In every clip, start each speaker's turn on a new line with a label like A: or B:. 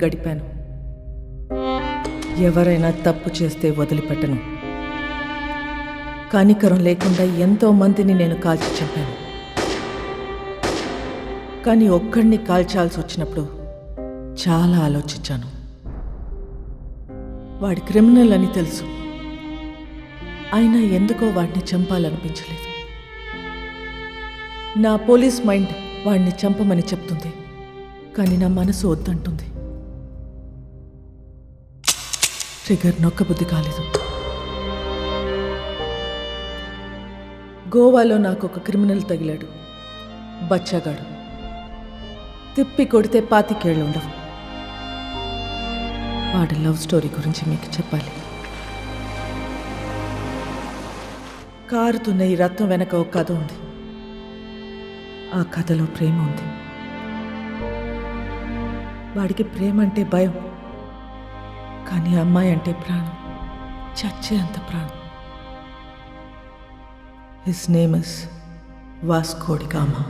A: గడిపాను. ఎవరైనా తప్పు చేస్తే వదిలిపెట్టను. కనికరం లేకుండా ఎంతో మందిని నేను కాల్చి చంపాను. కానీ ఒక్కడిని కాల్చాల్సి వచ్చినప్పుడు చాలా ఆలోచించాను. వాడి క్రిమినల్ అని తెలుసు, అయినా ఎందుకో వాడిని చంపాలనిపించలేదు. నా పోలీస్ మైండ్ వాడిని చంపమని చెప్తుంది, కానీ నా మనసు వద్దంటుంది. ట్రిగర్ నొక్కబుద్ధి కాలేదు. గోవాలో నాకు ఒక క్రిమినల్ తగిలాడు, బచ్చగాడు. తిప్పి కొడితే 25 ఏళ్ళు ఉండవు. వాడి లవ్ స్టోరీ గురించి మీకు చెప్పాలి. కారుతున్న ఈ రక్తం వెనక ఒక కథ ఉంది. ఆ కథలో ప్రేమ ఉంది. వాడికి ప్రేమ అంటే భయం, కానీ అమ్మాయి అంటే ప్రాణం, చచ్చే అంత ప్రాణం. His name is Vasco da Gama.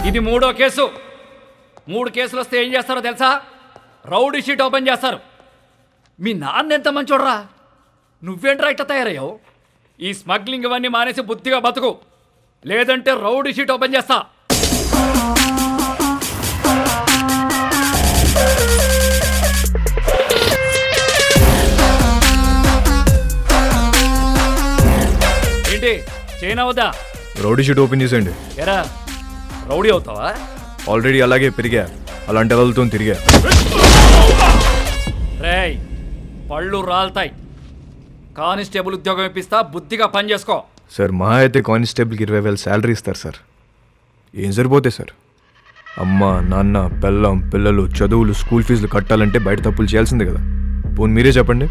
B: ఇది 3వ కేసు. 3 కేసులు వస్తే ఏం చేస్తారో తెలుసా? రౌడీ షీట్ ఓపెన్ చేస్తారు. మీ నాన్న ఎంత మంచోడ్రా, నువ్వేంట్రా ఇట్లా తయారయ్యావు? ఈ స్మగ్లింగ్ ఇవన్నీ మానేసి బుద్ధిగా బతుకు, లేదంటే రౌడీ షీట్ ఓపెన్ చేస్తా. ఏంటి చైనా వద్దా?
C: రౌడీ షీట్ ఓపెన్ చేసేయండి.
B: ఎరా రౌడీ అవుతావా?
C: ఆల్రెడీ అలాగే పెరిగా, అలాంటి వాళ్ళతో తిరిగా.
B: రేయ్ పళ్ళు రాలుతాయి. కానిస్టేబుల్ ఉద్యోగం ఇప్పిస్తా, బుద్ధిగా పని చేసుకో.
C: సార్ మా అయితే కానిస్టేబుల్కి 20,000 శాలరీ ఇస్తారు సార్. ఏం సరిపోతే సార్? అమ్మ నాన్న పెళ్ళం పిల్లలు చదువులు స్కూల్ ఫీజులు కట్టాలంటే బయట తప్పులు చేయాల్సిందే కదా. పోనీ మీరే చెప్పండి,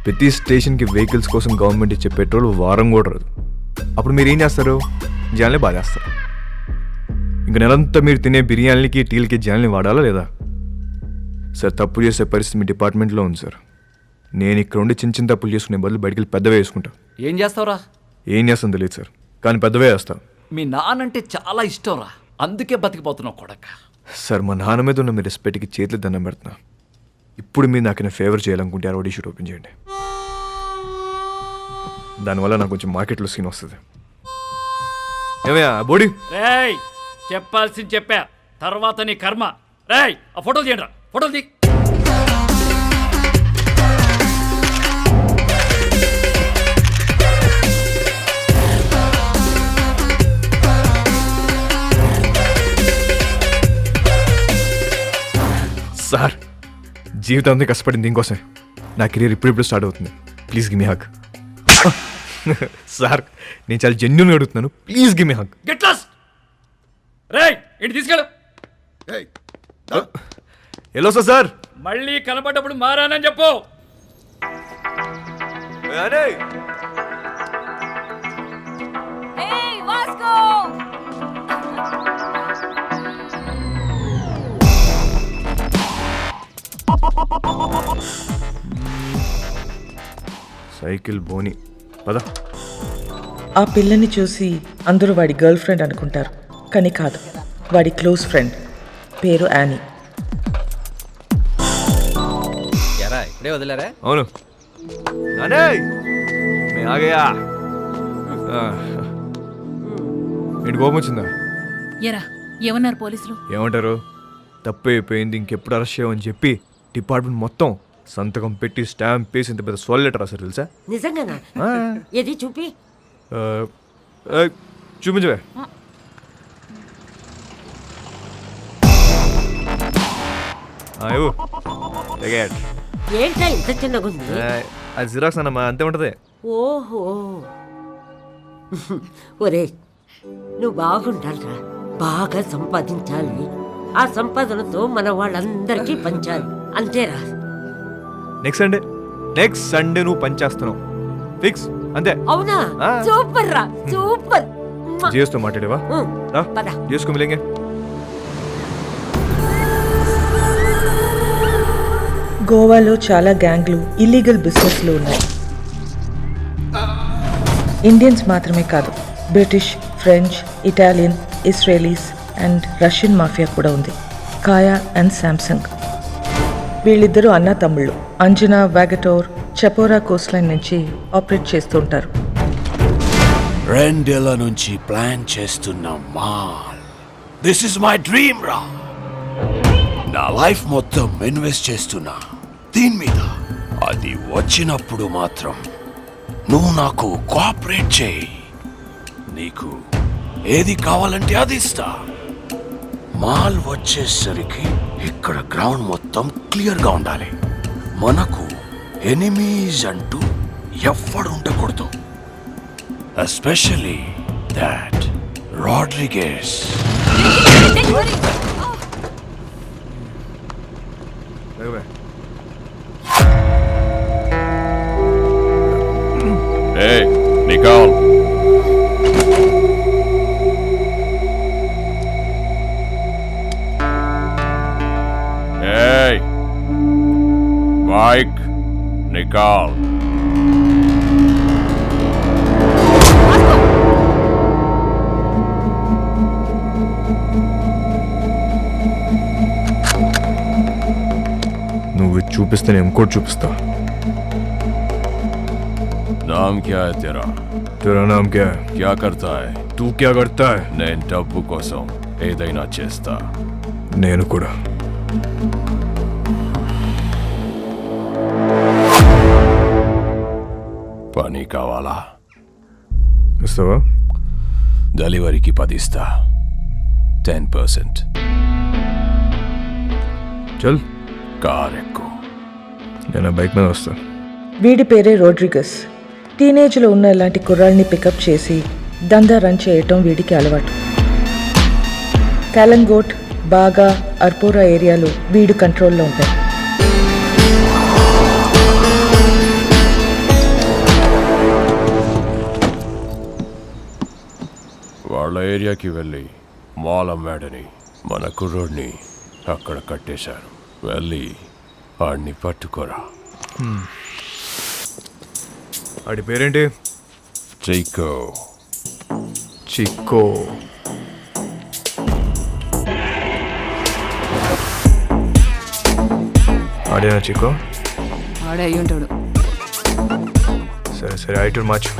C: ప్రతి స్టేషన్కి వెహికల్స్ కోసం గవర్నమెంట్ ఇచ్చే పెట్రోల్ వారం కూడా రాదు. అప్పుడు మీరు ఏం చేస్తారు? జనాల్ని బాధేస్తారు. ఇంక నెలంతా మీరు తినే బిర్యానీలకి టీలకి జనాల్ని వాడాలా లేదా? సార్ తప్పు చేసే పరిస్థితి మీ డిపార్ట్మెంట్లో ఉంది సార్. నేను ఇక్కడ ఉండి చిన్న చిన్న తప్పులు చేసుకునే బదులు బయటికి వెళ్ళి పెద్దవే వేసుకుంటా.
B: ఏం చేస్తావురా?
C: ఏం చేస్తాను తెలియదు సార్, కానీ పెద్దవే వేస్తాను.
B: మీ నాన్నంటే చాలా ఇష్టంరా, అందుకే బతికిపోతున్నావు కొడక.
C: సార్ మా నాన్న మీద ఉన్న మీ రెస్పెక్ట్కి చేతులు దండం పెడుతున్నా. ఇప్పుడు మీరు నాకు ఫేవర్ చేయాలనుకుంటే రౌడీ షీట్ ఓపెన్ చేయండి. దానివల్ల నాకు కొంచెం మార్కెట్లో సీన్ వస్తుంది. ఏమయ్యా బోడీ?
B: రేయ్ చెప్పాల్సింది చెప్పా, తర్వాత నీ కర్మ. రేయ్ ఆ ఫోటోలు తీయండిరా, ఫోటోలు తీ.
C: సార్ జీవితాంతం కష్టపడింది దీనికోసం. నా కెరీర్ ఇప్పుడిప్పుడు స్టార్ట్ అవుతుంది. Please give me hug. Sir నేను చాలా జెన్యూన్గా అడుగుతున్నాను, please give me hug.
B: Get lost. రేయ్ ఇంటి తీసుకెళ్ళు.
C: Hello sir.
B: మళ్ళీ కనబడ్డప్పుడు మారానని చెప్పు.
D: Hey, Vasco!
C: సైకిల్ బోని పద.
A: ఆ పిల్లని చూసి అందరూ వాడి గర్ల్ ఫ్రెండ్ అనుకుంటారు, కానీ కాదు, వాడి క్లోజ్ ఫ్రెండ్. పేరు యానీ.
E: ఎరా ఇప్పుడే వదిలేరా?
C: అవును నానే మే ఆగయా. ఏంటి కోపం వచ్చిందా?
D: ఎరా ఏమన్నారు పోలీసులు?
C: ఏమంటారు? తప్పు అయిపోయింది, ఇంకెప్పుడు అరెస్ట్ చేయమని చెప్పి డిపార్ట్మెంట్ మొత్తం సంతకం పెట్టి స్టాంప్ వేసి ఇంత పెద్ద సోల్ లెటర్ రాశారు తెలుసా?
F: నిజంగానా? ఏది చూపి.
C: చూపించవే.
F: ఏంటా ఇంత చిన్నగుంది?
C: అది జిరాక్స్ అన్నమ్మా, అంతే ఉంటది.
F: ఓహో ఒరే నువ్వు బాగుండాలిరా, బాగా సంపాదించాలి. ఆ సంపాదనతో మన వాళ్ళందరికీ పంచాలి, అంతేరా.
C: నెక్స్ట్ సండే నువ్వు పనిచేస్తున్నావు. ఫిక్స్ అంతే.
F: అవునా
C: ఆ.
F: సూపర్ రా సూపర్
C: జియోస్తో మాట్లాడేవా? రా,
F: పద.
C: జియోస్కో మిలేంగే.
A: గోవాలో చాలా గ్యాంగ్లు ఇల్లీగల్ బిజినెస్లు ఉన్నాయి. ఇండియన్స్ మాత్రమే కాదు, British, French, Italian, Israelis and Russian mafia కూడా ఉంది. కాయా అండ్ శాంసంగ్ వీళ్ళిద్దరూ అన్నా తమ్ముళ్ళు. అంజనా, వాగటోర్, చపోరా కోస్ట్లైన్ నుంచి ఆపరేట్ చేస్తూ ఉంటారు.
G: 2 ఏళ్ల నుంచి ప్లాన్ చేస్తున్న mall. This is my dream రా. నా లైఫ్ మొత్తం ఇన్వెస్ట్ చేస్తున్నా దీని మీద. అది వచ్చినప్పుడు మాత్రం నువ్వు నాకు కోఆపరేట్ చేయి. నీకు ఏది కావాలంటే అది ఇస్తా. మాల్ వచ్చేసరికి ఇక్కడ గ్రౌండ్ మొత్తం క్లియర్గా ఉండాలి. మనకు ఎనిమీస్ అంటూ ఎవ్వడు ఉండకూడదు. Especially that Rodrigues.
B: Hey, Nicole. Hey, Mike, Nicole.
C: నువ్వు ఇది చూపిస్తే నేను ఇంకోటి చూపిస్తా.
G: नाम क्या है तेरा?
C: तेरा नाम क्या है?
G: क्या करता है?
C: तू क्या करता है?
G: నేను డబ్బు కోసం ఏదైనా చేస్తా.
C: నేను కూడా.
G: పని కావాలా?
C: ఇస్తావా?
G: డెలివరీకి 10 ఇస్తా. 10%.
C: చల్,
G: కార్ ఎక్కు.
C: నేను ఆ బైక్ మీద వస్తా.
A: వీడి పేరే రోడ్రిగస్. టీనేజ్లో ఉన్న ఇలాంటి కుర్రాళ్ళని పికప్ చేసి దందా రన్ చేయటం వీడికి అలవాటు. కాలంగోట్, బాగా, అర్పోరా ఏరియాలో వీడు కంట్రోల్లో ఉంటాయి.
G: వాళ్ళ ఏరియాకి వెళ్ళి మాల్ అమ్మాడని మన కుర్రోడ్ని అక్కడ కట్టేశారు. వెళ్ళి ఆడిని పట్టుకోరా.
C: ఆడి పేరేంటి?
G: చైకో.
C: చిక్కో. ఆడేనా చిక్కో?
D: ఆడే అయ్యి ఉంటాడు.
C: సరే సరే, ఐటూర్ మార్చు.